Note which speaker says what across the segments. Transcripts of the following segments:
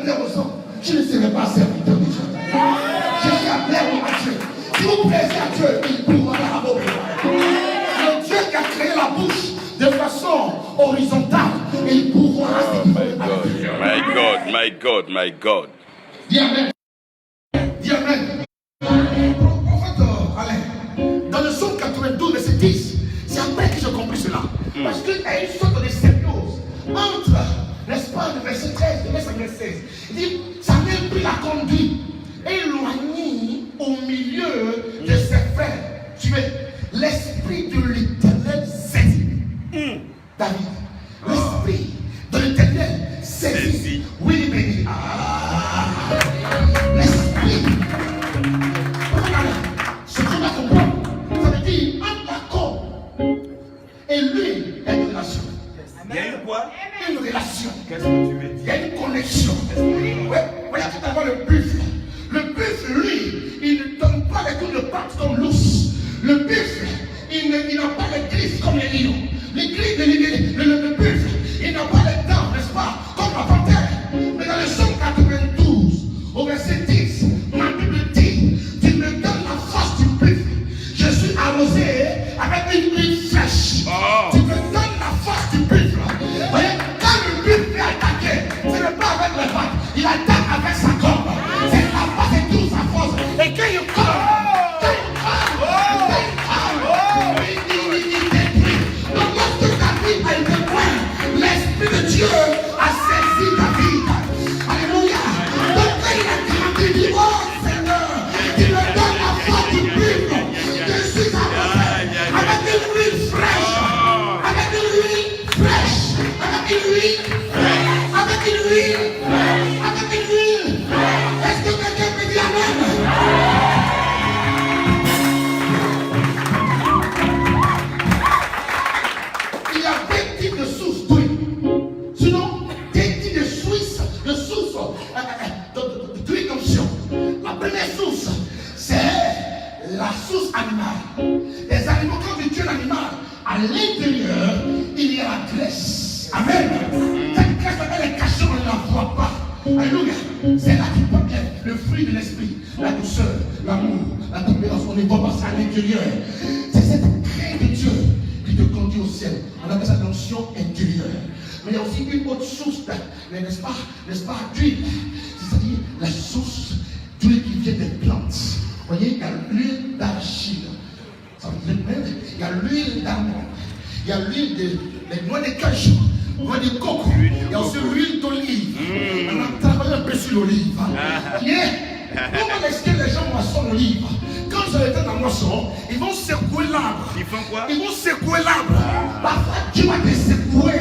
Speaker 1: plaire aux hommes, je ne serai pas serviteur de Dieu. Je suis à plaire à Dieu. Si vous plaisez à Dieu, il pourra à vos besoins. Le Dieu qui a créé la bouche de façon horizontale, et il pourra
Speaker 2: My God.
Speaker 1: Dis Amen. Dis Amen. En fait, Alain, dans le psaume 92, verset 10, c'est après que j'ai compris cela. Parce qu'il y a une sorte de symbiose entre, n'est-ce pas, le verset 13 et le verset 16. Il dit, Samuel prit la conduite, éloigné au milieu de ses frères. Suivez, l'esprit de l'Éternel saisit. David, l'esprit de l'Éternel saisit. Oui, béni. L'esprit. Ce qu'on a compris, ça veut dire un accord. Et lui, il y a une relation.
Speaker 3: Il y a une quoi?
Speaker 1: Une relation.
Speaker 3: Qu'est-ce que tu veux dire?
Speaker 1: Il y a une connexion. Ouais, voilà tout à l'heure le buffle. Le buffle, lui, il ne donne pas les coups de patte comme l'ours. Le buffle, il n'a pas les griffes comme les lions. Les griffes, le buffle, il n'a pas les dents, n'est-ce pas, comme la panthère. Mais dans le psaume 92, au verset 10, ma Bible dit, tu me donnes la force du buffle. Je suis arrosé avec une huile fraîche. Tu me donnes la force du buffle. Vous voyez, quand le buffle est attaqué, ce n'est pas avec les pattes, il attaque avec sa corne. C'est la force et toute sa force. Et quand il court, l'Esprit de Dieu a saisi David. Alléluia. Donc quand il a grandi, il dit, oh Seigneur, tu me donnes la force du buffle. Je suis arrosé avec une huile fraîche. Avec une huile fraîche. Avec une huile fraîche. Avec une huile fraîche. Avec une huile fraîche. Est-ce que quelqu'un peut dire Amen? Il y a deux types de sources d'huile. Sinon, des types de sources d'huile d'onction. La première source, c'est la source animale. Les animaux, quand tu tues l'animal, à l'intérieur, il y a la graisse. Amen. Cette graisse, elle est cachée, on ne la voit pas. Alléluia. C'est là qu'il porte le fruit de l'esprit, la douceur, l'amour, la tempérance. On ne voit pas ça à l'intérieur. C'est cette crainte de Dieu qui te conduit au ciel. On appelle ça l'onction intérieure. Mais il y a aussi une autre source, n'est-ce pas, d'huile. C'est-à-dire la source d'huile qui vient des plantes. Vous voyez, il y a l'huile d'arachide. Ça veut dire même, il y a l'huile d'amande. Il y a l'huile des noix de cajou, noix de coco. Il y a aussi l'huile d'olive. On a travaillé un peu sur l'olive. Comment est-ce que les gens moissonnent l'olive? Quand ils étaient dans la moisson, ils vont secouer l'arbre.
Speaker 3: Ils font quoi?
Speaker 1: Ils vont secouer l'arbre. Parfois, Dieu va te secouer.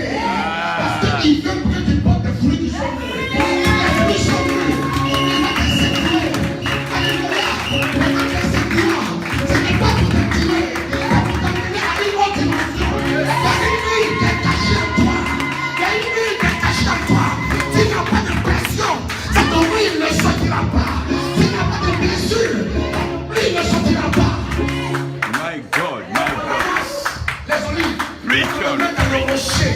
Speaker 1: Parce qu'il veut que tu portes des fruits qui sont mûrs. Les fruits sont mûrs. Il va te secouer. Alléluia. Il va te secouer. Ce n'est pas pour te tuer. C'est pour t'amener à une autre dimension. Il y a une vie qui est cachée en toi. Il y a une vie qui est cachée en toi. Tu n'as pas de pression. Cette vie ne sortira pas. Tu n'as pas de blessure. Il ne sortira pas.
Speaker 2: My God.
Speaker 1: Les olives.
Speaker 2: Preach
Speaker 1: On le met dans le rocher.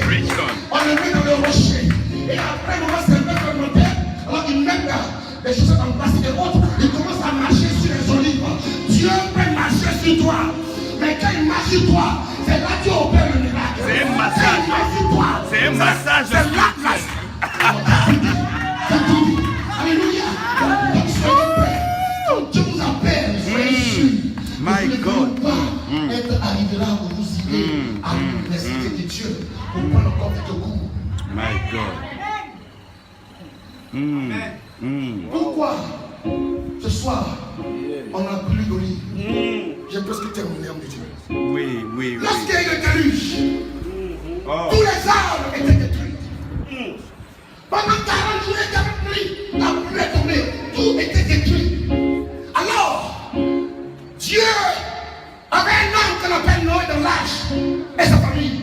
Speaker 1: On le met dans le rocher. Et après, on va se mettre en montagne. Alors ils mettent les chaussettes en plastique et autres. Ils commencent à marcher sur les olives. Dieu peut marcher sur toi. Mais quand il marche sur toi, c'est là que tu opères le miracle.
Speaker 2: C'est un massage. C'est un massage.
Speaker 1: C'est là. C'est tout dit. Alléluia. Donc soyez prêts. Quand Dieu vous appelle, soyez sûrs.
Speaker 2: My
Speaker 1: Ne
Speaker 2: God.
Speaker 1: voulez pas être arrivé là où vous irez à l'université de Dieu pour prendre encore quelques cours.
Speaker 2: My God.
Speaker 1: Pourquoi ce soir on n'a plus d'olive? J'ai presque terminé en Dieu.
Speaker 2: Oui.
Speaker 1: Lorsqu'il y a eu le déluge, tous les arbres étaient détruits. Pendant 40 jours et 40 nuits, la pluie est tombée, tout était détruit. Alors, Dieu avait un homme qu'on appelle Noé dans l'âge et sa famille.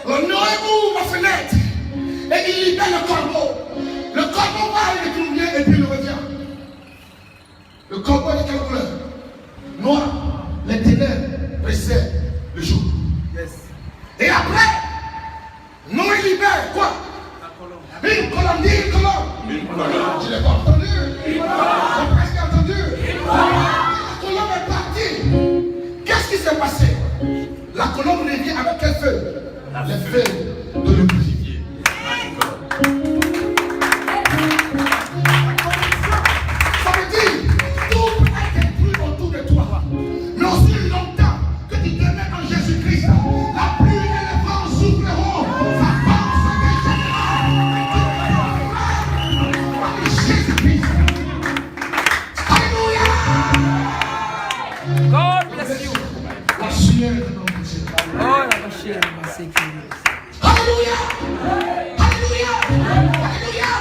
Speaker 1: Alors, Noé ouvre la fenêtre et il libère le corbeau. Le corbeau va le tourner et puis il revient. Le corbeau est de quelle couleur? Noir. Les ténèbres précèdent le jour.
Speaker 3: Yes.
Speaker 1: Et après, Noé libère quoi?
Speaker 3: La colombe.
Speaker 1: Il 1000 colonnes, 1000 colonnes.
Speaker 2: 1000 colonnes.
Speaker 1: Je l'ai pas entendu. J'ai presque entendu. La colonne est partie. Qu'est-ce qui s'est passé? La colonne revient avec quelle feuille? Les feuilles de l'olivier. Ça veut dire, tout peut être détruit autour de toi. Mais aussi longtemps que tu demeures en Jésus-Christ, la pluie et les vents souffleront. Ça pense des Jésus-Christ. Alléluia.
Speaker 4: God bless you.
Speaker 1: La sueur de notre Dieu.
Speaker 4: Oh, la machine, ma sécurité.
Speaker 1: Alléluia. Alléluia. Alléluia.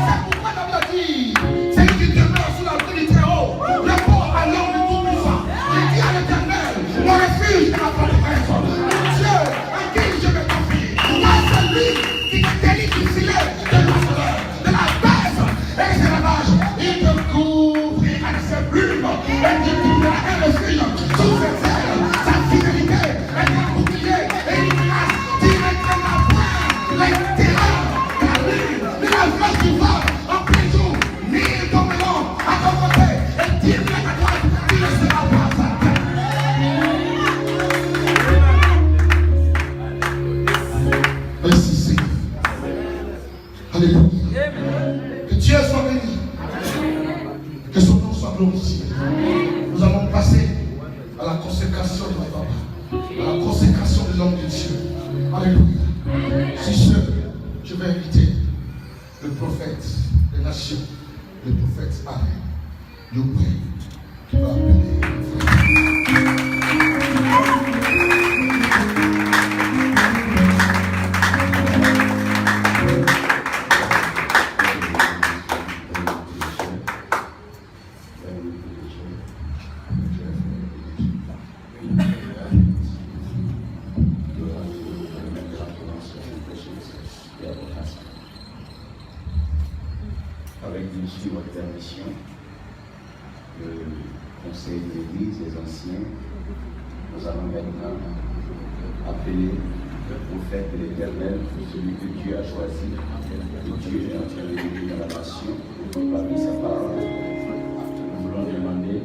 Speaker 1: C'est pourquoi la Bible dit, c'est lui qui demeure sous la pluie du Très-Haut, répond à l'homme du Tout-Puissant. Je dis à l'Éternel, mon refuge et ma forteresse, mon Dieu, à qui je me confie. Car c'est lui qui te délivre du filet de l'oiseleur, de la bête et des ravages. Il te couvrira de ses plumes et tu trouveras un refuge sous ses ailes. Sa fidélité est un bouclier et une menace. Tu ne craindras point les terreurs de la nuit, ni la flèche du vent en plein jour, ni le tomberont à ton côté et 10 000 à ta droite, tu ne seras pas atteint. Merci Seigneur. Alléluia. Que Dieu soit béni. Que son nom soit glorifié. Nous allons passer à la consécration de notre papa, à la consécration de l'homme de Dieu. Alléluia. Si je vais inviter le prophète des nations, le prophète Alain Yopé, qui va appeler le frère.
Speaker 5: Avec bien sûr votre permission, le conseil de l'Église, les anciens, nous allons maintenant appeler le prophète de l'Éternel, celui que Dieu a choisi, que Dieu est en train de donner dans la nation, pour parler sa parole. Nous voulons demander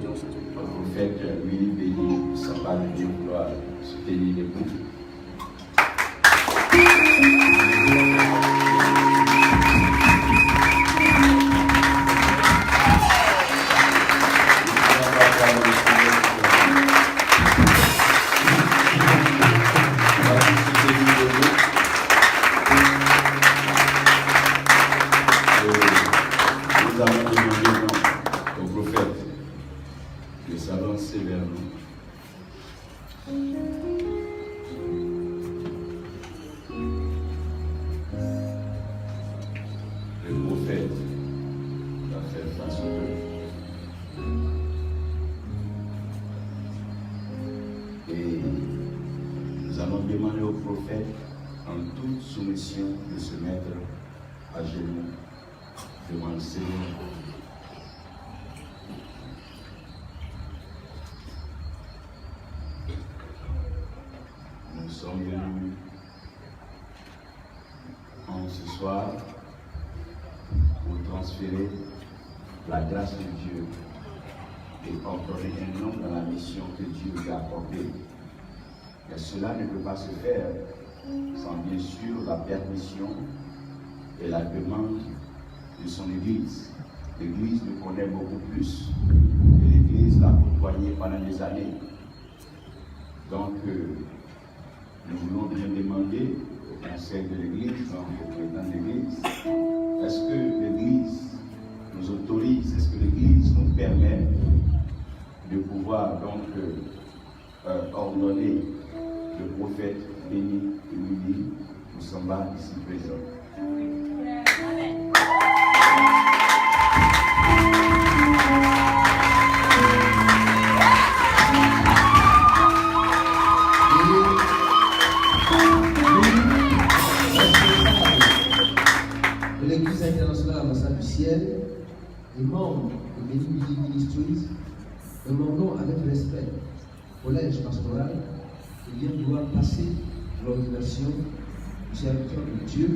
Speaker 5: au prophète Willy Béni, sa parole de vouloir se tenir debout. Nous allons demander donc au prophète de s'avancer vers nous. Le prophète va faire face au peuple. Et nous allons demander au prophète en toute soumission de se mettre à genoux devant le Seigneur. Nous sommes venus ce soir pour transférer la grâce de Dieu et ordonner un homme dans la mission que Dieu lui a accordée. Mais cela ne peut pas se faire sans bien sûr la permission et la demande de son Église. L'Église le connaît beaucoup plus et l'Église l'a côtoyé pendant des années. Donc, nous voulons bien demander au conseil de l'Église, au président de l'Église, est-ce que l'Église nous autorise, est-ce que l'Église nous permet de pouvoir donc ordonner le prophète Béni Willy Moussamba ici présent. Amen.
Speaker 6: L'Église internationale ambassade du ciel est membre de Béni Willy Ministries, demandons avec respect collège pastoral et bien vouloir passer l'ordination du serviteur de Dieu,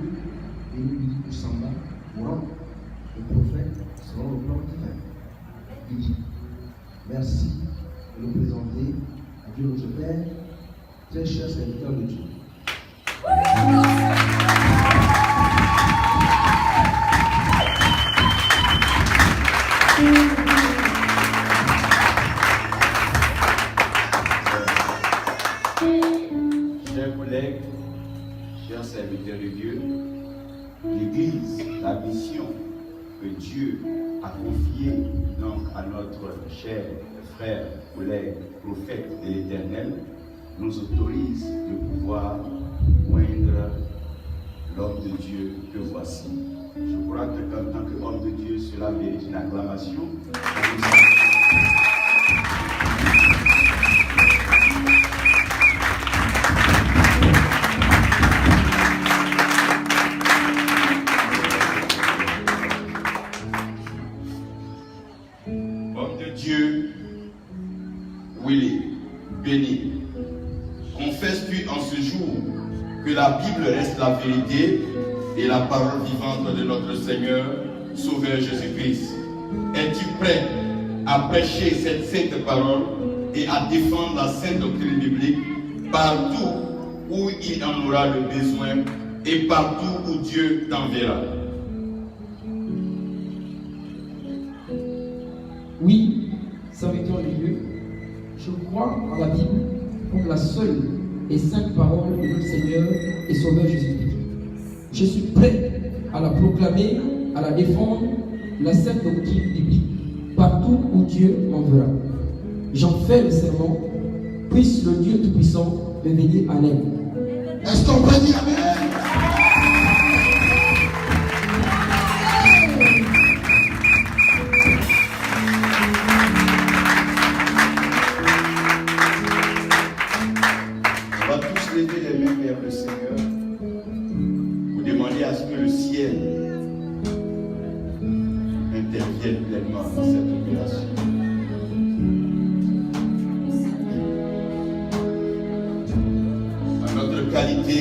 Speaker 6: lui dit que Samba rend le prophète selon le plan divin. Il dit merci de nous présenter à Dieu notre Père, très cher serviteur de Dieu.
Speaker 5: Chers collègues, chers serviteurs de Dieu, l'Église, la mission que Dieu a confiée donc à notre cher frère, collègue, prophète de l'Éternel, nous autorise de pouvoir moindre l'homme de Dieu que voici. Je crois que en tant qu'homme de Dieu, cela mérite une acclamation. Homme de Dieu, Willy, béni, confesses-tu en ce jour que la Bible reste la vérité et la parole vivante de notre Seigneur, Sauveur Jésus-Christ? Es-tu prêt à prêcher cette sainte parole et à défendre la sainte doctrine biblique partout où il en aura le besoin et partout où Dieu t'enverra?
Speaker 6: Oui, serviteur de Dieu, je crois en la Bible comme la seule et sainte parole de notre Seigneur et Sauveur Jésus-Christ. Je suis prêt à la proclamer, à la défendre, la sainte doctrine biblique, partout où Dieu m'enverra. J'en fais le serment, puisse le Dieu Tout-Puissant me venir en aide.
Speaker 1: Est-ce qu'on peut dire Amen?
Speaker 5: On va tous lever les mains vers le Seigneur pour demander à ce que le ciel intervienne pleinement dans cette opération. En notre qualité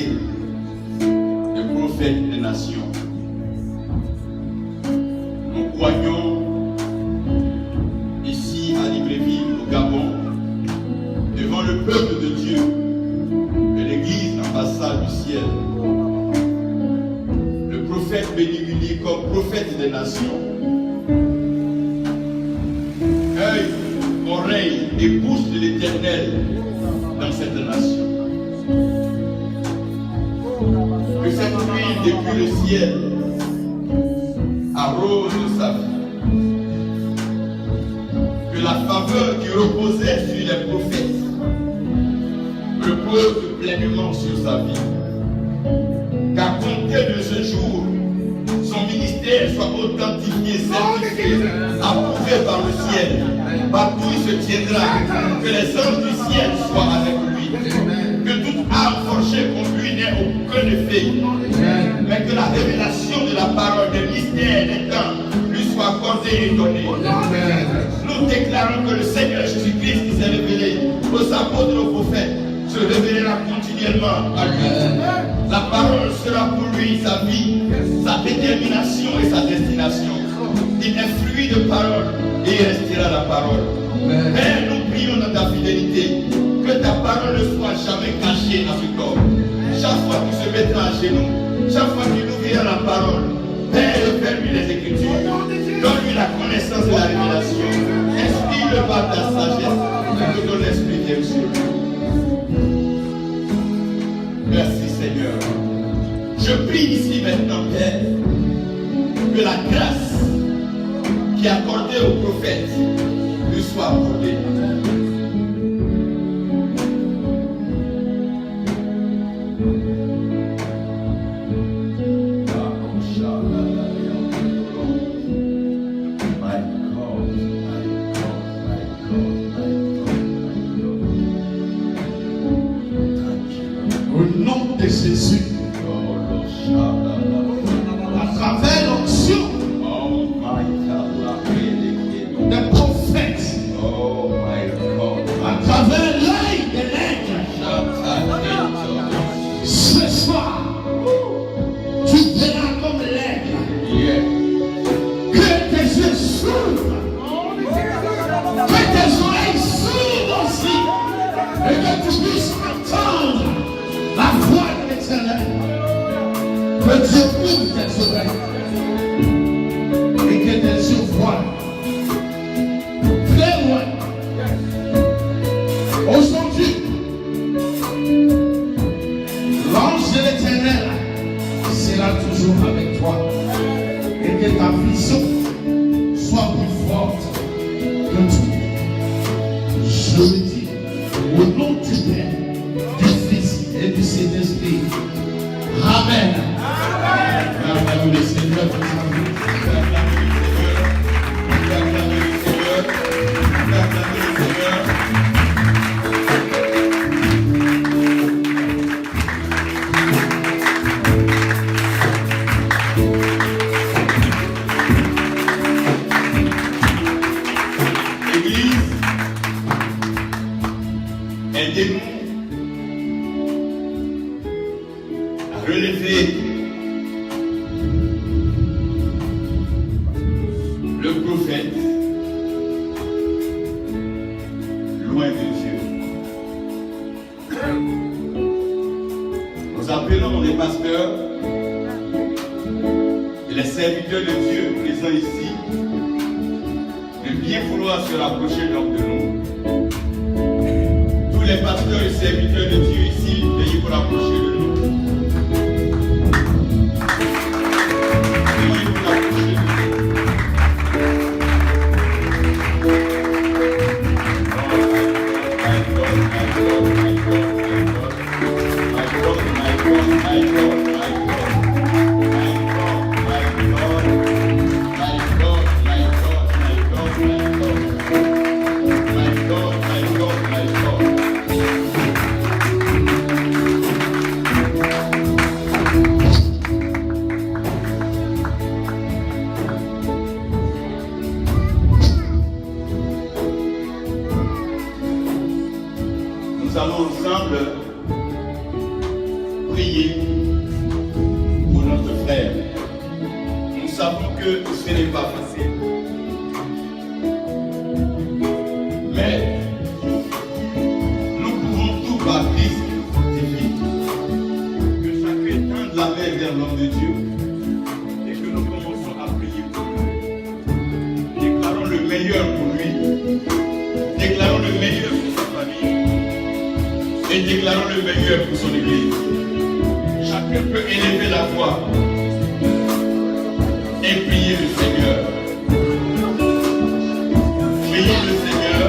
Speaker 5: de prophète des nations, nous croyons ici à Libreville, au Gabon, devant le peuple de Dieu, de l'Église ambassade du ciel, le prophète béni comme prophète des nations, œil, oreille et bouche de l'Éternel dans cette nation. Que cette huile depuis le ciel arrose sa vie. Que la faveur qui reposait sur les prophètes repose pleinement sur sa vie. Qu'à compter de ce jour, son ministère soit authentifié, certifié, approuvé par le ciel. Partout où il se tiendra, que les anges du ciel soient avec lui. Que toute arme forgée contre lui n'ait aucun effet. Mais que la révélation de la parole, des mystères, des temps, lui soit accordée et donnée. Nous déclarons que le Seigneur Jésus-Christ qui s'est révélé aux apôtres et aux prophètes se révélera continuellement à lui. La parole sera pour lui sa vie, sa détermination et sa destination. Il est fruit de parole et il restera la parole. Père, nous prions dans ta fidélité que ta parole ne soit jamais cachée à ce corps. Chaque fois qu'il se mettra à genoux, chaque fois qu'il ouvrira la parole, Père, révèle-lui les Écritures. Donne-lui la connaissance et la révélation. Inspire-le par ta sagesse et que ton esprit vienne sur lui. Merci Seigneur. Je prie ici maintenant, Père, que la grâce qui est accordée au prophète lui soit accordée.
Speaker 1: Au nom de Jésus, à travers l'onction des prophètes, Yeah. Que tes yeux s'ouvrent. Que tes oreilles s'ouvrent aussi. Et que tu puisses entendre la voix de l'Éternel. Que Dieu ouvre tes oreilles. Et que tes yeux voient. Très loin. Aujourd'hui, l'ange de l'Éternel sera toujours avec toi. Et que ta vision soit plus forte que tout. Je le dis au nom du Père, du Fils et du Saint-Esprit. Amen. Amen. Le Seigneur vous salue.
Speaker 3: Aidez-nous à relever le prophète loin de Dieu. Nous appelons les pasteurs et les serviteurs de Dieu présents ici de bien vouloir se rapprocher l'homme de nous. Les pasteurs et serviteurs de Dieu ici, veuillez vous rapprocher de nous. Veuillez vous rapprocher de nous. Nous allons ensemble prier pour notre frère. Nous savons que ce n'est pas facile. Mais nous pouvons tout par Christ fortifié. Que chacun tende la main vers l'homme de Dieu et que nous commençons à prier pour lui. Déclarons le meilleur pour lui. Déclarons le meilleur pour sa famille. Et déclarons le meilleur pour son église. Chacun peut élever la voix et prier le Seigneur. Prions le Seigneur.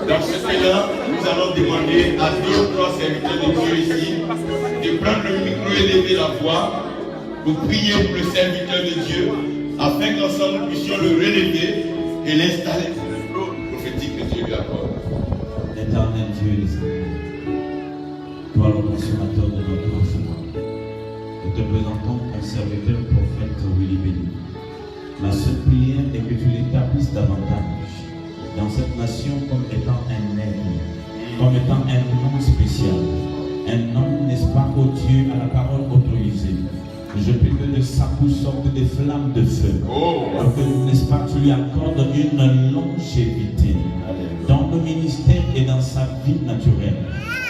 Speaker 3: Dans ce cas-là, nous allons demander à 2 ou 3 serviteurs de Dieu ici de prendre le micro et d'élever la voix pour prier pour le serviteur de Dieu afin qu'ensemble nous puissions le relever et l'installer sur le trône prophétique que Dieu lui accorde.
Speaker 7: Éternel Dieu et Seigneur, toi le consommateur de notre offrande, nous te présentons ton serviteur prophète Willy Béni. Ma seule prière est que tu l'établisses davantage dans cette nation comme étant un aigle, comme étant un nom spécial, un nom, n'est-ce pas, ô Dieu, à la parole autorisée. Je prie que de sa bouche sortent des flammes de feu, pour que, n'est-ce pas, tu lui accordes une longévité dans le ministère et dans sa vie naturelle.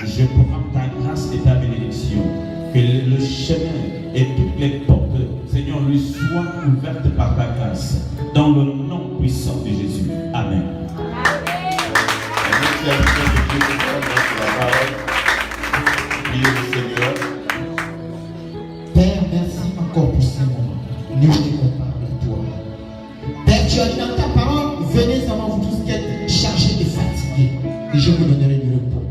Speaker 7: Je prends ta grâce et ta bénédiction, que le chemin et toutes les portes, Seigneur, lui soient ouvertes par ta grâce, dans le nom puissant de Jésus. Amen.
Speaker 8: Père, merci encore pour ce moment. Nul n'est comparable à toi. Père, tu as dit dans ta parole, venez avant vous tous qui êtes chargés et fatigués, et je vous donnerai du repos.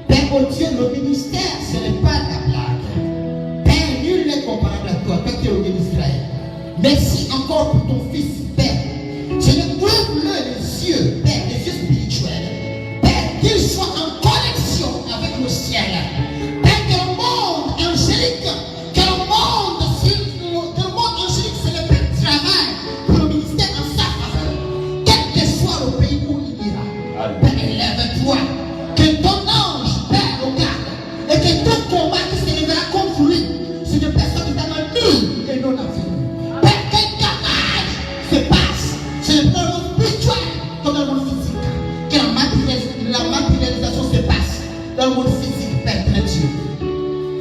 Speaker 8: Père, oh Dieu, le ministère, ce n'est pas ta blague. Père, nul n'est comparable à toi, toi qui es au Dieu d'Israël. Merci encore pour ton fils, Père. Seigneur, ouvre-le les yeux, Père, les yeux spirituels. la matérialisation se passe dans le monde physique, Père très Dieu.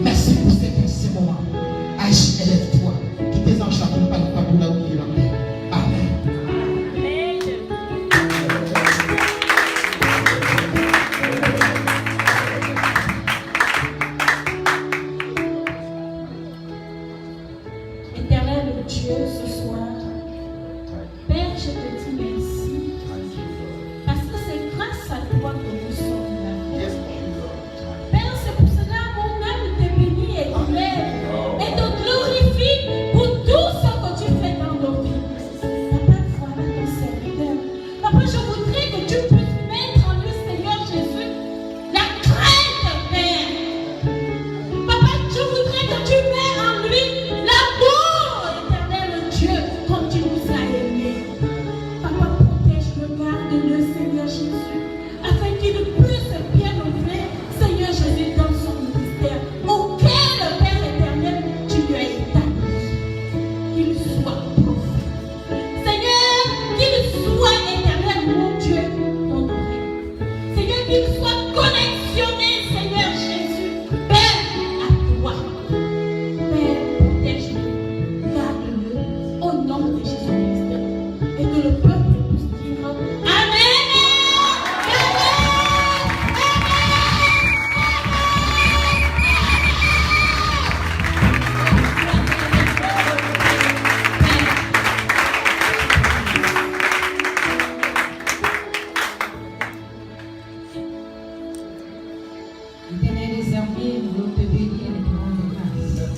Speaker 8: Merci pour ces moments. Agis, élève-toi. Que tes anges t'accompagnent partout là où il est en paix. Amen.
Speaker 9: Éternel Dieu, ce soir, Père, je te dis merci, parce que c'est grâce à toi que nous sommes là. Père, c'est pour cela mon âme te bénit et te lève et te glorifie pour tout ce que tu fais dans nos vies. Papa, voilà ton serviteur. Papa, je voudrais que tu puisses mettre en lui, Seigneur Jésus, la crainte, Père. Papa, je voudrais que tu mettes en lui l'amour, éternel Dieu, comme tu nous as aimés. Papa, protège-le, garde-le, Seigneur Jésus, afin qu'il puisse bien œuvrer, Seigneur Jésus, dans son ministère, auquel, Père éternel, tu lui as établi. Qu'il soit prophète. Seigneur, qu'il soit éternel, mon Dieu, honoré. Seigneur, qu'il soit connexionné, Seigneur Jésus, Père, à toi. Père, protège-le, garde-le, au nom de Jésus-Christ. Et que le peuple puisse dire Amen.
Speaker 10: Éternel des armées, nous voulons te bénir et te rendre grâce.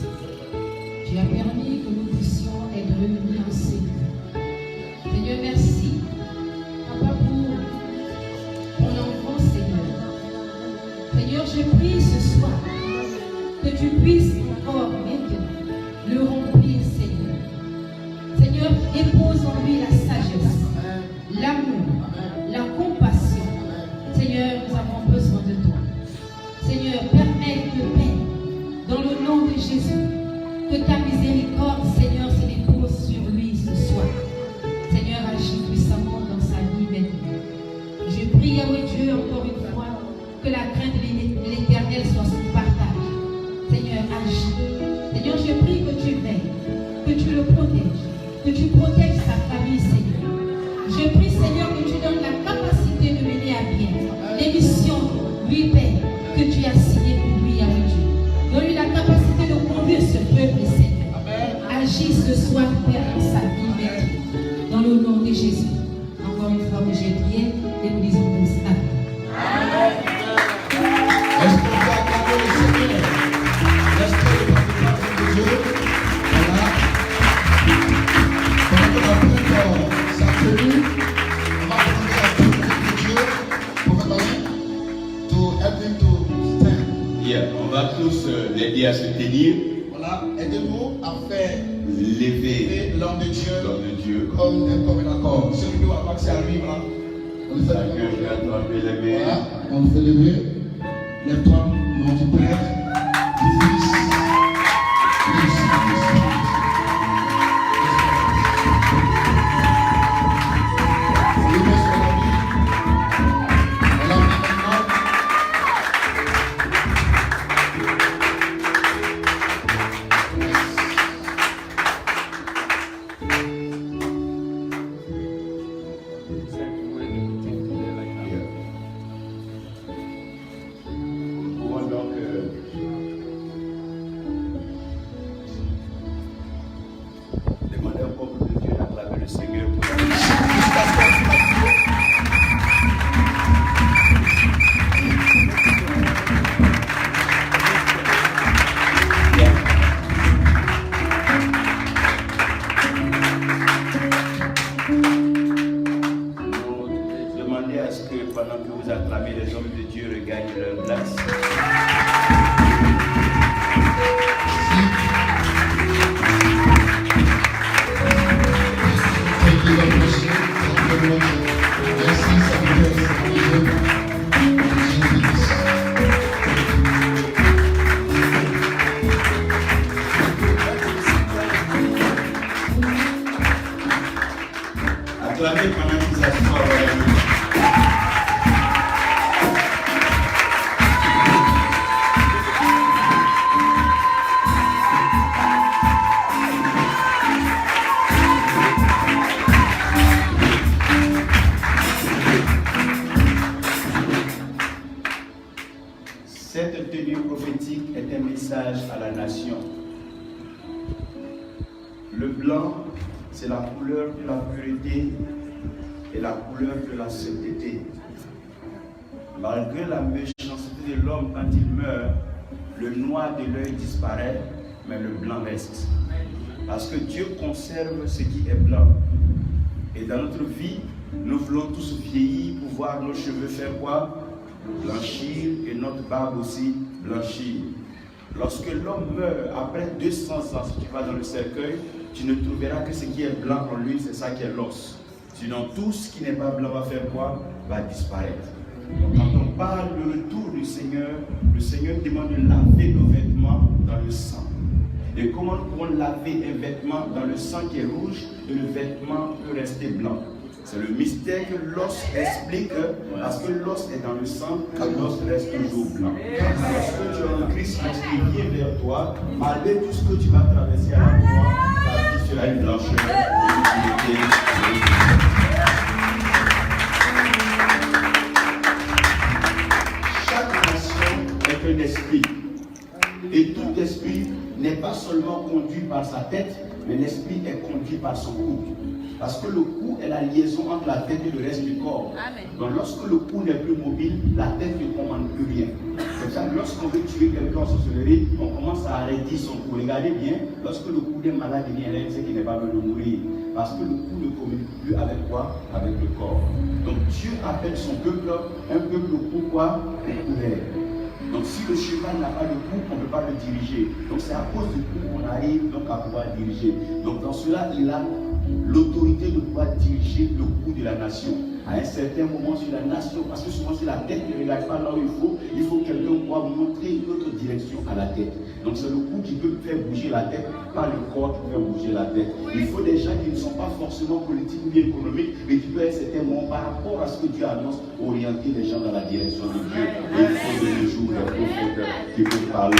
Speaker 10: Tu as permis que nous puissions être réunis en Seigneur. Seigneur, merci, Papa, pour ton enfant, Seigneur. Seigneur, je prie ce soir que tu puisses encore maintenant le remplir, Seigneur. Seigneur, dépose en lui la sagesse, l'amour, la compassion. Seigneur, nous avons besoin de toi. Seigneur, permets que Père, dans le nom de Jésus, que ta miséricorde, Seigneur, se dépose sur lui ce soir. Seigneur, agis puissamment dans sa vie maintenant. Je prie, Yahweh Dieu, encore une fois, que la crainte de l'Éternel soit son partage. Seigneur, agis. Seigneur, je prie que tu veilles, que tu le protèges, que tu protèges sa famille, Seigneur. Je prie, Seigneur, que tu donnes la capacité de mener à bien les missions, lui, Père, que tu as signé pour lui, Yahweh Dieu. Donne-lui la capacité de conduire ce peuple, Seigneur. Agis ce soir, Père, dans sa vie, maintenant. Dans le nom de Jésus. Encore une fois, j'ai prié et nous disons tous Amen.
Speaker 1: Est-ce qu'on peut acclamer le Seigneur? L'esprit de la de Dieu. Voilà. Pendant que la prière s'accélère, on va demander à Dieu de Dieu pour to help him to stand.
Speaker 5: Yeah, on va tous l'aider à se tenir,
Speaker 1: Voilà, aidez-nous à faire
Speaker 5: lever
Speaker 1: l'homme de Dieu
Speaker 5: l'homme de Dieu.
Speaker 1: comme un accord. Celui qui va passer à lui, voilà. On le fait
Speaker 5: Chacun peut attraper les mains.
Speaker 1: Voilà, on le fait lever. Lève-toi, nom du Père, du Fils, du Saint-Esprit. Les mains sur la vie. Voilà, maintenant.
Speaker 5: Nous pouvons donc demander au peuple de Dieu d'acclamer le Seigneur pour nous demander à ce que pendant que vous acclamez, les hommes de Dieu regagnent leur place.
Speaker 1: Thank you, God bless you. Thank you very much. Merci, Seigneur.
Speaker 5: Acclamez pendant qu'ils s'assoient. Cette tenue prophétique est un message à la nation. Le blanc, c'est la couleur de la pureté et la couleur de la sainteté. Malgré la méchanceté de l'homme quand il meurt, le noir de l'œil disparaît, mais le blanc reste. Parce que Dieu conserve ce qui est blanc. Et dans notre vie, nous voulons tous vieillir pour voir nos cheveux faire quoi? Blanchir, et notre barbe aussi blanchir. Lorsque l'homme meurt après 200 ans, si tu vas dans le cercueil, tu ne trouveras que ce qui est blanc en lui, c'est ça qui est l'os. Sinon, tout ce qui n'est pas blanc va faire quoi? Va disparaître. Donc, quand on parle du retour du Seigneur, le Seigneur demande de laver nos vêtements dans le sang. Et comment nous pouvons laver un vêtement dans le sang qui est rouge et le vêtement peut rester blanc? C'est le mystère que l'os explique, parce que l'os est dans le sang, l'os reste toujours blanc. Lorsque tu es en Christ, lorsqu'il vient vers toi, malgré tout ce que tu vas traverser à la croix, ta vie sera une blancheur, une utilité. Chaque nation est un esprit. Et tout esprit n'est pas seulement conduit par sa tête, mais l'esprit est conduit par son cou. Parce que le cou est la liaison entre la tête et le reste du corps. Amen. Donc lorsque le cou n'est plus mobile, la tête ne commande plus rien. C'est ça, lorsqu'on veut tuer quelqu'un en sorcellerie, on commence à arrêter son cou. Regardez bien, lorsque le cou d'un malade devient là, c'est qu'il n'est pas venu mourir. Parce que le cou ne communique plus avec quoi? Avec le corps. Donc Dieu appelle son peuple un peuple au cou quoi? Découvert. Donc si le cheval n'a pas de cou, on ne peut pas le diriger. Donc c'est à cause du cou qu'on arrive donc à pouvoir diriger. Donc dans cela, il a l'autorité de pouvoir diriger le cou de la nation. À un certain moment sur la nation, parce que souvent si la tête ne regarde pas là où il faut que quelqu'un puisse montrer une autre direction à la tête. Donc c'est le cou qui peut faire bouger la tête, pas le corps qui peut bouger la tête. Il faut des gens qui ne sont pas forcément politiques ou bien économiques, mais qui peuvent à un certain moment, par rapport à ce que Dieu annonce, orienter les gens dans la direction de Dieu. Et il faut de nos jours des prophètes qui peuvent parler.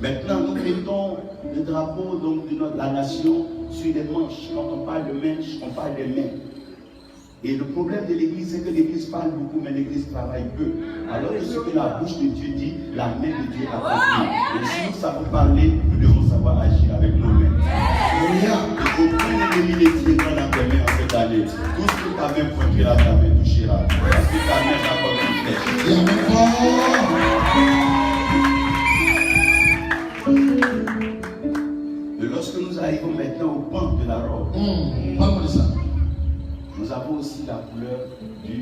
Speaker 5: Maintenant, nous mettons le drapeau donc, de la nation sur les manches. Quand on parle de manches, on parle des mains. Et le problème de l'Église, c'est que l'Église parle beaucoup, mais l'Église travaille peu. Alors que ce que la bouche de Dieu dit, la main de Dieu accomplit. Et si nous savons parler, nous devons savoir agir avec nos mains. Et aucun ennemi ne tiendra dans tes mains en cette année. Tout ce que ta main pointera, ta main touchera. Parce que ta main n'a pas de flèche. Et lorsque nous arrivons maintenant au pan de la robe, parlons de ça. Nous avons aussi la couleur du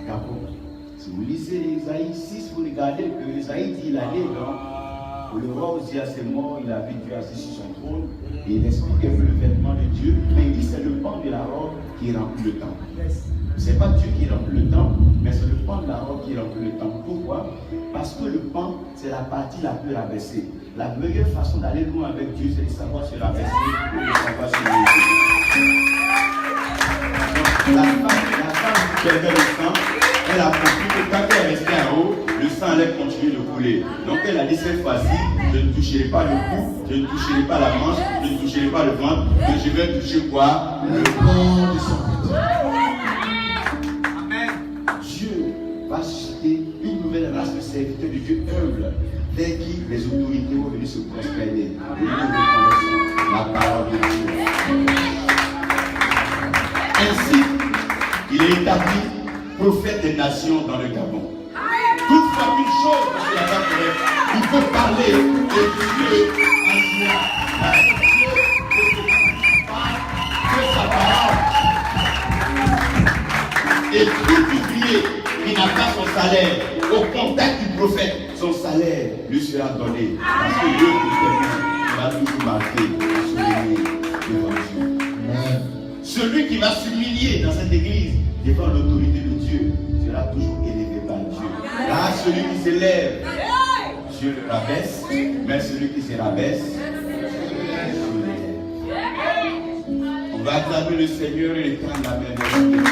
Speaker 5: Gabon. Si vous lisez Isaïe 6, vous regardez que Isaïe dit il allait dans le roi Ozias est mort, il a vu Dieu assis sur son trône, et il explique un peu le vêtement de Dieu, mais il dit c'est le pan de la robe qui remplit le temps. Ce n'est pas Dieu qui remplit le temps, mais c'est le pan de la robe qui remplit le temps. Pourquoi? Parce que le pan, c'est la partie la plus rabaissée. La meilleure façon d'aller loin avec Dieu, c'est de savoir se rabaisser et de savoir se lever. La femme qui perdait le sang, elle a compris que quand elle restait en haut, le sang allait continuer de couler. Donc elle a dit cette fois-ci, je ne toucherai pas le cou, je ne toucherai pas la manche, je ne toucherai pas le ventre, mais je vais toucher quoi? Le corps de son petit. Dieu va susciter une nouvelle race de serviteurs de Dieu humble, vers qui les autorités vont venir se prosterner. Nous reconnaissons la parole de Dieu. Ainsi, il est établi prophète des nations dans le Gabon. Toutefois, une chose, parce qu'il a pas il faut parler de Dieu à Dieu. Que sa parole. Et tout ouvrier qui n'a pas son salaire, au contact du prophète, son salaire lui sera donné. Parce que Dieu va toujours marquer, souligner devant Dieu. Celui qui va s'humilier dans cette église devant l'autorité de Dieu sera toujours élevé par Dieu. Là, celui qui s'élève, Dieu le rabaisse, mais celui qui se rabaisse, Dieu l'élève. On va acclamer le Seigneur et prendre la main de Dieu.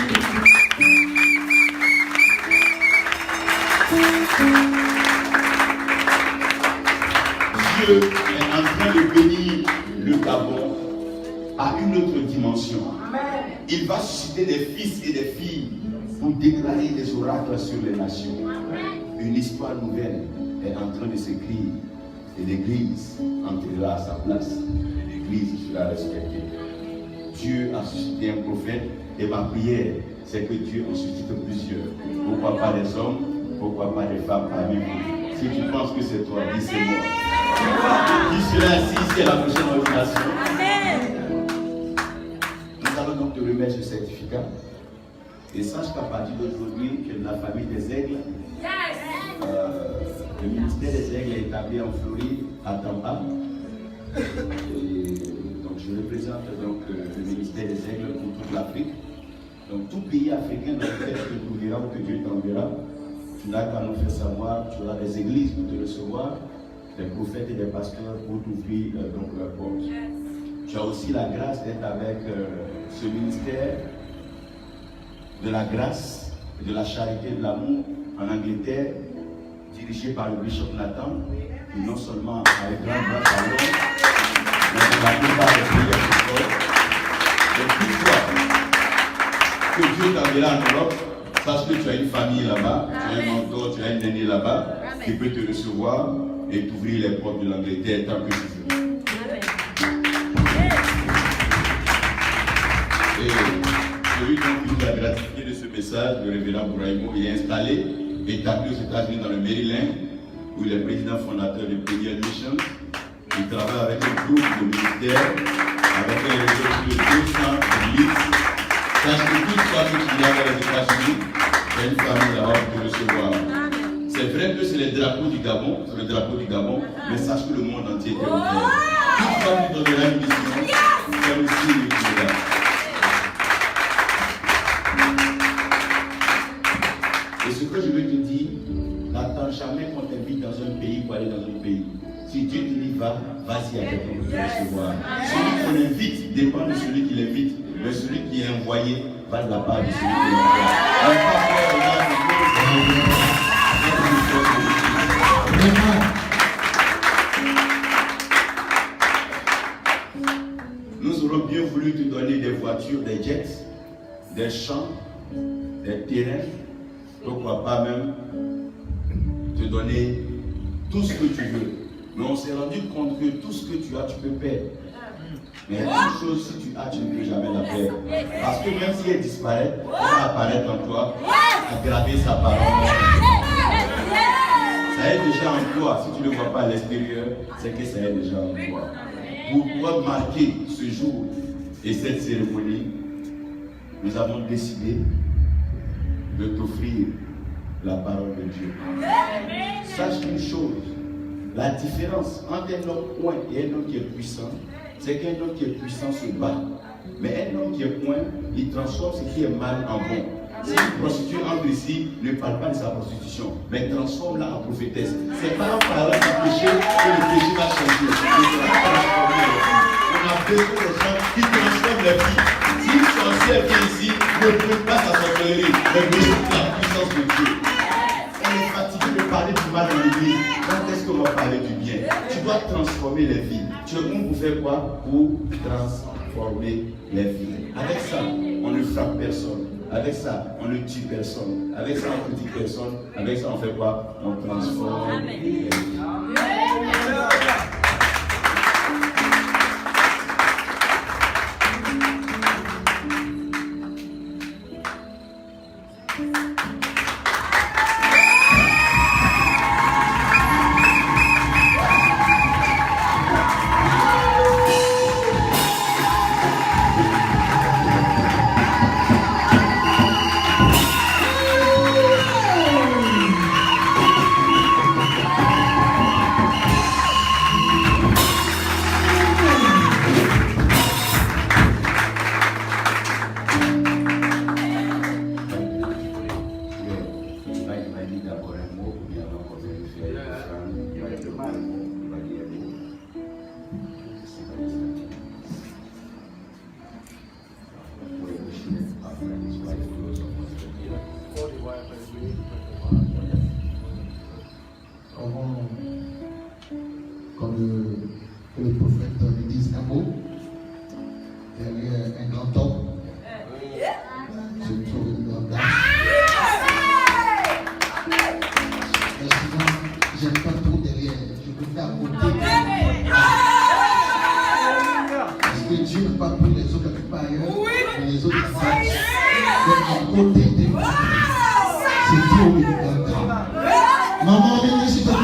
Speaker 5: Dieu est en train de bénir le Gabon
Speaker 3: à une autre dimension. Il va susciter des fils et des filles pour déclarer des oracles sur les nations. Une histoire nouvelle est en train de s'écrire et l'Église entrera à sa place. L'Église sera respectée. Dieu a suscité un prophète et ma prière, c'est que Dieu en suscite plusieurs. Pourquoi pas des hommes, pourquoi pas des femmes parmi vous? Si tu penses que c'est toi, dis c'est moi. Qui sera assis ici à la prochaine ordination? Nous allons donc te remettre ce certificat. Et sache qu'à partir d'aujourd'hui, que la famille des aigles, le ministère des aigles est établi en Floride, à Tampa. Et donc je représente donc, le ministère des aigles pour toute l'Afrique. Donc tout pays africain dans lequel tu te trouveras ou que Dieu t'enverra, tu n'as qu'à nous faire savoir, tu auras des églises pour te recevoir, des prophètes et des pasteurs pour t'ouvrir donc leurs portes. Tu as aussi la grâce d'être avec ce ministère de la grâce et de la charité de l'amour en Angleterre, dirigé par le bishop Nathan, qui non seulement a une grande grâce à l'homme, mais de la plupart des prières de Paul. Et toutefois, que Dieu t'enverra en Europe, sache que tu as une famille là-bas, tu as un mentor, tu as un aîné là-bas, qui peut te recevoir et t'ouvrir les portes de l'Angleterre tant que tu veux. Et celui qui a gratifié de ce message, le révérend Bouraïmo, il est installé, établi aux États-Unis dans le Maryland, où il est président fondateur de Premier Mission. Il travaille avec un groupe de ministères, avec un réseau de 200 églises. Sache que tout ce que tu viens dans les États-Unis, il y a une famille là-bas pour te recevoir. C'est vrai que c'est le drapeau du Gabon, mais sache que le monde entier est ouvert. Toute fois que tu donneras une mission, c'est aussi le Canada. Et ce que je veux te dire, n'attends jamais qu'on t'invite dans un pays pour aller dans un pays. Si Dieu te dit va, vas-y avec ton pour te recevoir. Celui qu'on invite dépend de celui qui l'invite, mais celui qui est envoyé va de la part de celui qui l'envoie. Nous aurons bien voulu te donner des voitures, des jets, des champs, des terrains. Pourquoi pas même te donner tout ce que tu veux. Mais on s'est rendu compte que tout ce que tu as, tu peux perdre. Mais une chose, si tu as, tu ne peux jamais la perdre. Parce que même si elle disparaît, elle va apparaître en toi, aggraver sa parole. Ça est déjà en toi. Si tu ne le vois pas à l'extérieur, c'est que ça est déjà en toi. Pour pouvoir marquer ce jour et cette cérémonie, nous avons décidé de t'offrir la parole de Dieu. Sache une chose, la différence entre un homme point et un homme qui est puissant, c'est qu'un homme qui est puissant se bat. Mais un homme qui est point, il transforme ce qui est mal en bon. Si une prostituée entre ici, ne parle pas de sa prostitution, mais transforme-la en prophétesse. C'est pas en parlant du péché que le péché va changer. On a besoin de gens qui transforment les vies. Si une sorcière vient ici, ne peut pas sa sorcellerie, mais mérite la puissance de Dieu. On est fatigué de parler du mal dans l'église. Quand est-ce qu'on va parler du bien? Tu dois transformer les vies. Tu es bon pour faire quoi? Pour transformer les vies. Avec ça, on ne frappe personne. Avec ça, on ne tue personne. Avec ça, on ne critique personne. Avec ça, on fait quoi? On transforme les vies.
Speaker 8: derrière un grand homme. Je trouve une grande dame. Mais souvent, j'aime pas trop derrière. Je préfère à côté. Parce que Dieu n'a pas pris les autres quelque part ailleurs. Mais les autres sont à côté de moi. C'est trop une grande dame. Maman, viens s'il te plaît.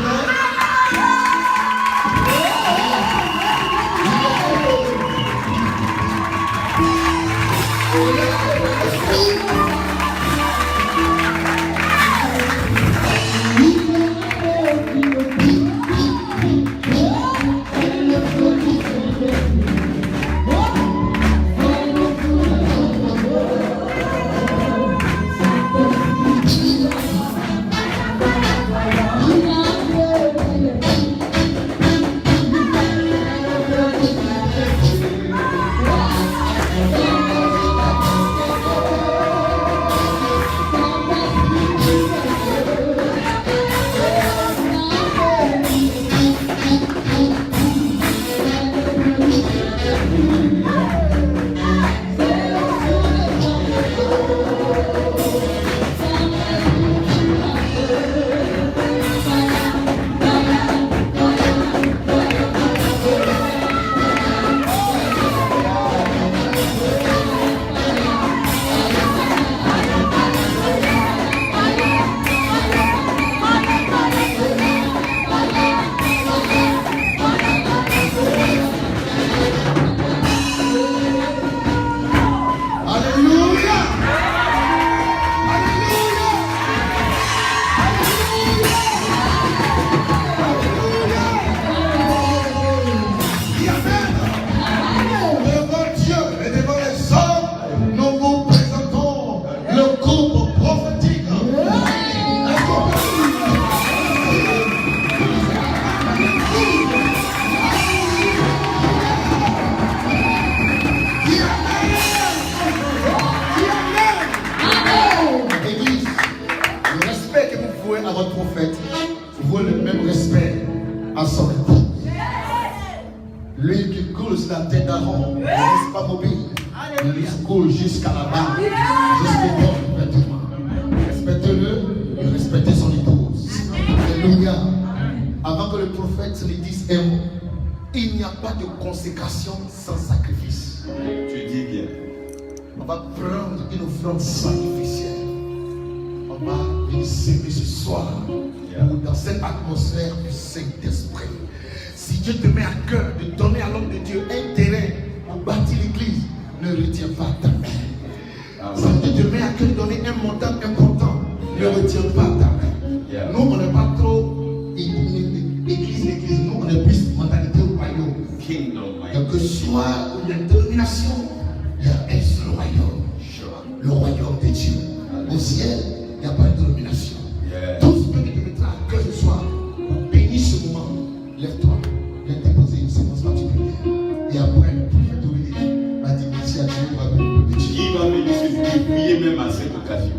Speaker 8: À votre prophète, vaut le même respect à son époux. Lui qui coule sur la tête d'Aaron ne reste pas mobile. Il coule jusqu'à la barre, jusqu'au bord du vêtement. Respectez-le et respectez son épouse. Alléluia. Avant que le prophète lui dise un mot, il n'y a pas de consécration sans sacrifice.
Speaker 3: Tu dis bien.
Speaker 8: On va prendre une offrande sacrificielle. On va venir s'aimer ce soir dans cette atmosphère du Saint-Esprit. Si Dieu te met à cœur de donner à l'homme de Dieu un terrain pour bâtir l'église, ne retiens pas ta main. Si Dieu te met à cœur de donner un montant important, ne retiens pas ta main. Nous, on n'est pas trop église. Nous, on est plus mentalité au royaume. Quel que soit la dénomination, il y a un seul royaume. Le royaume de Dieu. Au ciel, il n'y a pas de dénomination. Tout ce que tu te mettras à cœur ce soir pour bénir ce moment, lève-toi, viens déposer une séquence particulière. Et après, le prophète Obédie va dire merci à Dieu, va bénir le Dieu.
Speaker 3: Qui va bénir ce Dieu, prier même à cette occasion.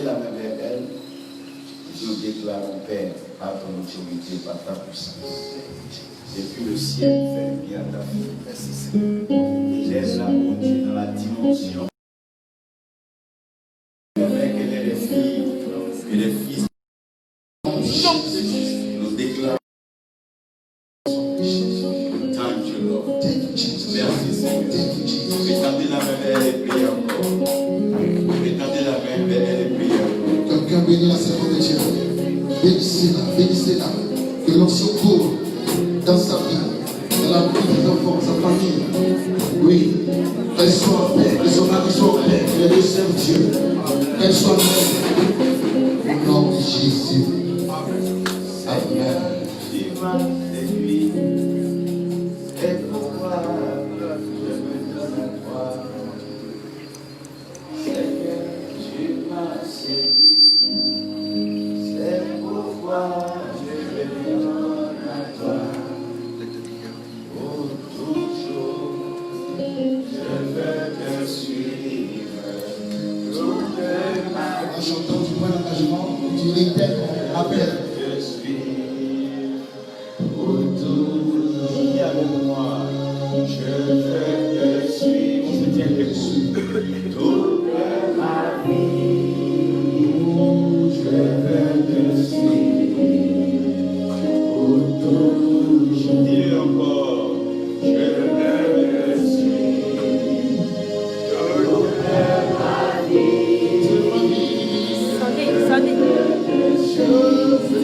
Speaker 5: la main vers elle. Nous déclarons, Père, par ton autorité, par ta puissance. Et puis le ciel fait bien ta vie. Merci Seigneur. Laisse-la continuer dans la dimension. Avec les filles et les fils. Nous déclarons. Thank you, Lord. Merci Seigneur. Étendez la main vers elle et priez encore. Étendez la main vers elle et priez encore.
Speaker 1: Quelqu'un bénit la servante de Dieu. Bénissez-la, bénissez-la. Que l'on se court dans sa vie, dans la vie de ses enfants, sa famille. Oui, qu'elle soit en paix, que son mari soit en paix, que les deux servent Dieu. Qu'elle soit belle. Au nom de Jésus. Amen.
Speaker 5: Et pourquoi je me donne à toi, Seigneur, tu m'as séduit. C'est pourquoi je me donne à toi. Oh, toujours, je veux te suivre. Toute ma
Speaker 1: En chantant, tu prends l'engagement, tu répètes, appelle.
Speaker 5: je suis. Pour toujours, dis avec moi, je veux te suivre. On se tient debout. Toute ma vie, je veux te suivre. Pour toujours, dis encore, je veux te suivre. Toute ma vie,
Speaker 9: Sonne.
Speaker 5: je veux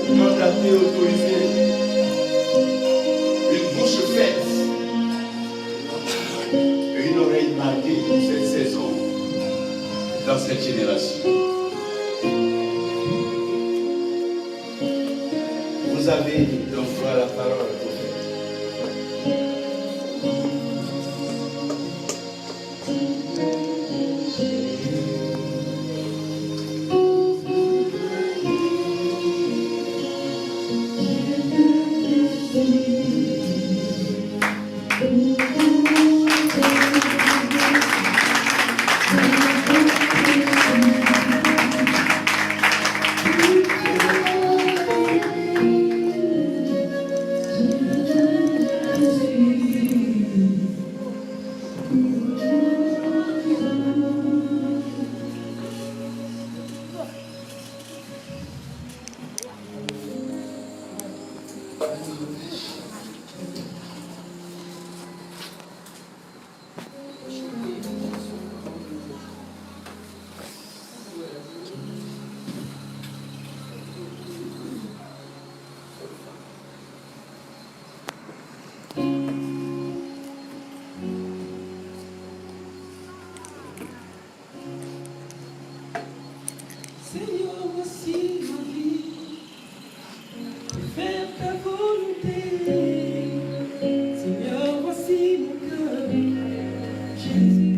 Speaker 3: mandaté, autorisé une bouche faite et une oreille marquée pour cette saison dans cette génération. Vous avez donc foi la parole.
Speaker 4: Seigneur, voici ma vie, faire ta volonté. Seigneur, voici mon cœur, Jésus.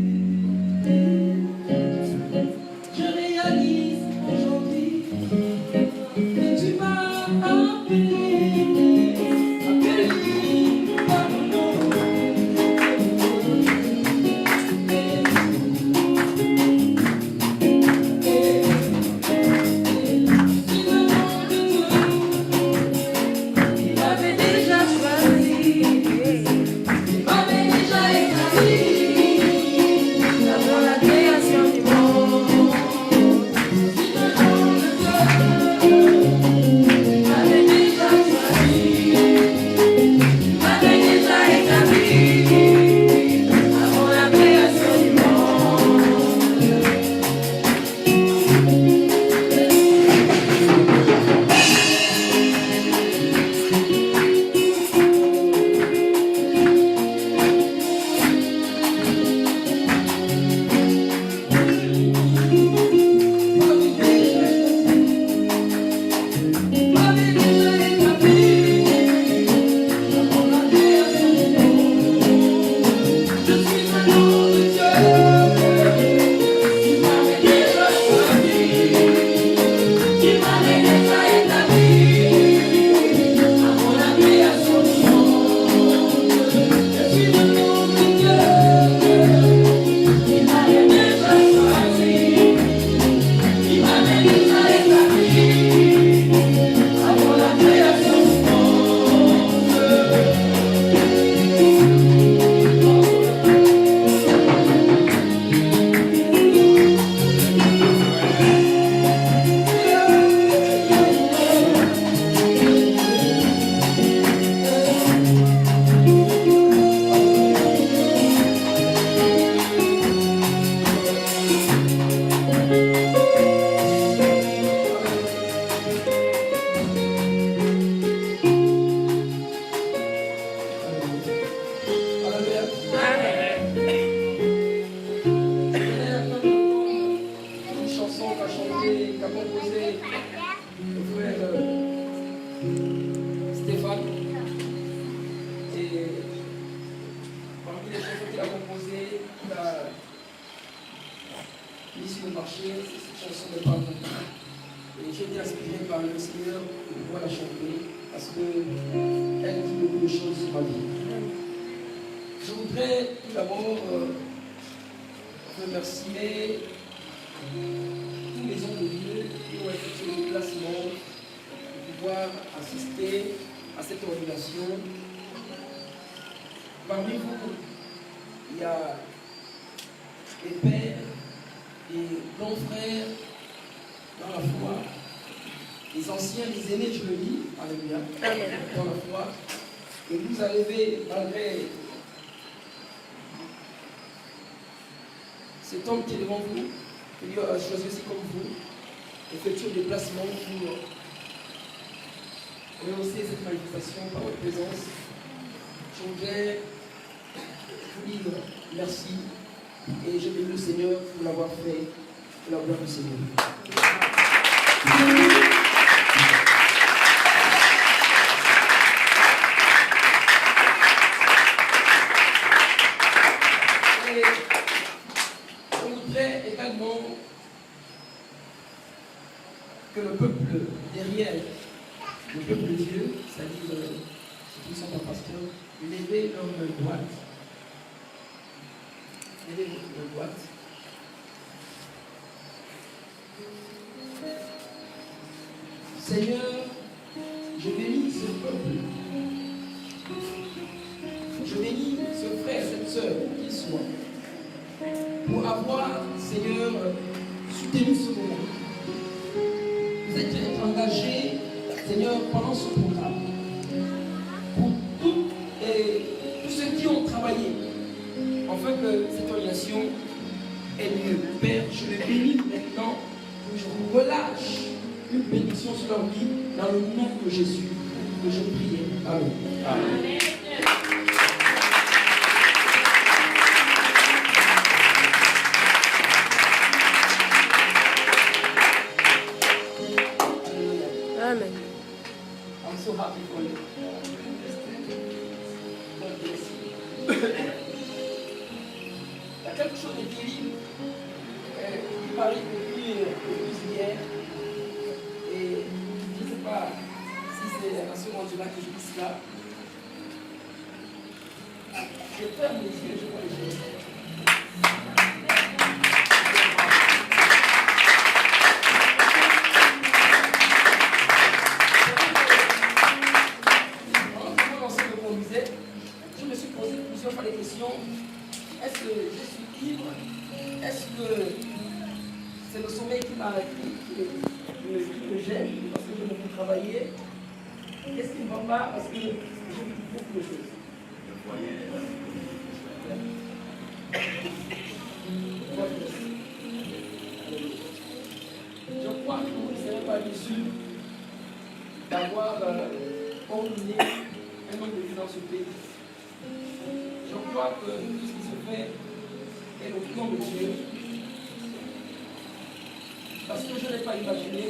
Speaker 4: Je réalise aujourd'hui que tu m'as appelé par mon nom.
Speaker 6: Parmi vous, il y a des pères, des grands frères dans la foi, les anciens, les aînés, je le dis, alléluia, dans la foi, et vous arrivez malgré cet homme qui est devant vous, que Dieu a choisi aussi comme vous, effectuer des placements pour rehausser cette manifestation par votre présence. Je voudrais vous dire merci et je bénis le Seigneur pour l'avoir fait, pour la gloire du Seigneur. Et je voudrais également que le peuple derrière, le peuple de Dieu, c'est-à-dire ceux qui ne sont pas pasteurs, levez leur main droite. Levez votre main droite. Seigneur, je bénis ce peuple. Je bénis ce frère, cette soeur, qu'il soit, pour avoir, Seigneur, soutenu ce moment. Vous êtes engagé, Seigneur, pendant ce programme. Pour tous ceux qui ont travaillé, afin que cette organisation ait lieu. Père, je les bénis maintenant. Je vous relâche une bénédiction sur leur vie dans le nom de Jésus que je prie. Amen. Amen.
Speaker 11: Amen.
Speaker 6: I'm so happy for you. God bless you. Il y a quelque chose de terrible qui paraît depuis hier. Et je ne sais pas si c'est à ce moment-là que je dis cela. Je ferme les yeux, je vois les choses. Je me suis posé plusieurs fois les questions. Est-ce que je suis libre? Est-ce que c'est le sommeil qui me gêne parce que je ne peux travailler? Qu'est-ce qui ne va pas parce que j'ai beaucoup de choses? Je crois que vous ne serez pas déçus d'avoir ordonné un homme de Dieu dans ce pays. Je crois que tout ce qui se fait est le plan de Dieu. Parce que je n'ai pas imaginé,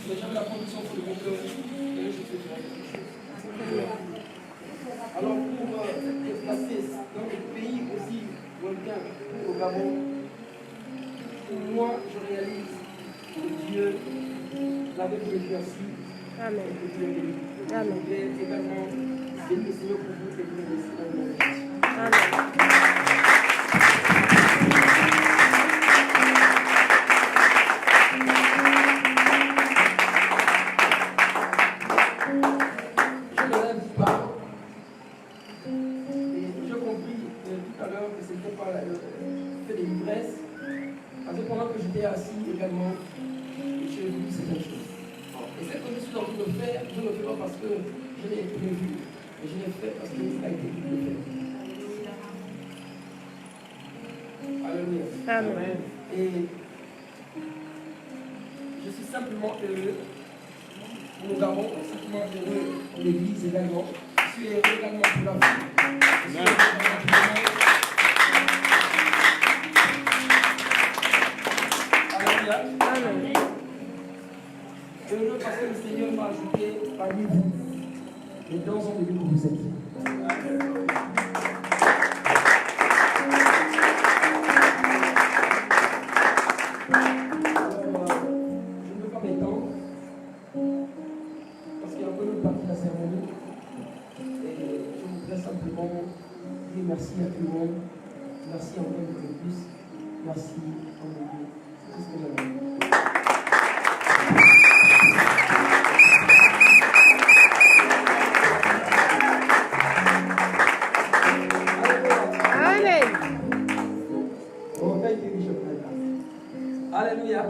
Speaker 6: mais j'avais la conviction pour le bon cœur et je fais faire. Alors pour se déplacer dans le pays aussi lointain au Gabon, pour moi je réalise que Dieu l'avait prévu ainsi.
Speaker 11: Amen.
Speaker 6: Et que Dieu est béni.
Speaker 11: Amen.
Speaker 6: Je vais également bénir le Seigneur pour vous et vous laisser dans le nom de Jésus.
Speaker 11: Amen.
Speaker 6: Je ne rêve pas. Et j'ai compris tout à l'heure que ce n'était pas le fait de l'ivresse. Parce que pendant que j'étais assis également, j'ai vu certaines choses. Et ce que je suis en train de faire, je ne le fais pas parce que je l'ai prévu, mais je l'ai fait parce qu'il a été dit de le faire. Alléluia.
Speaker 11: Amen.
Speaker 6: Et je suis simplement heureux. Nous avons simplement heureux pour l'église également. Je suis heureux également pour la vie. Je suis heureux également pour le monde. Alléluia.
Speaker 11: Amen.
Speaker 6: Heureux parce que le Seigneur m'a ajouté parmi vous. Les dons ont devenu que vous êtes. Je ne veux pas m'étendre parce qu'il y a encore une partie de la cérémonie. Et je voudrais simplement dire merci à tout le monde. Merci encore une fois de plus. Merci en Dieu. C'est tout ce que j'avais. Alléluia.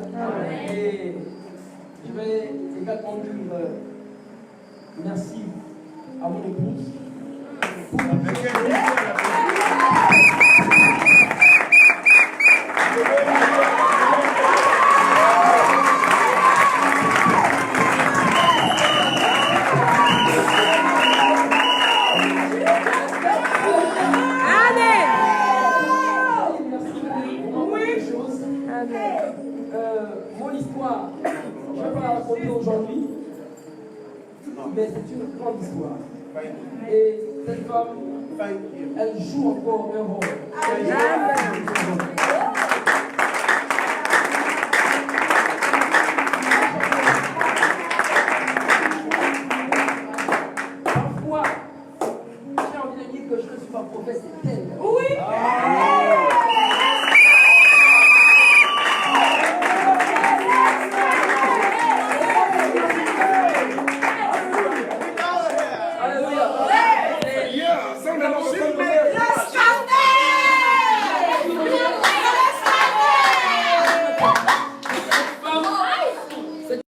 Speaker 6: Et je vais également dire merci à mon épouse. mais c'est une grande histoire. Et cette femme, elle joue encore un rôle. Parfois, j'ai envie de dire que je ne suis pas prophète, c'est elle. Oui!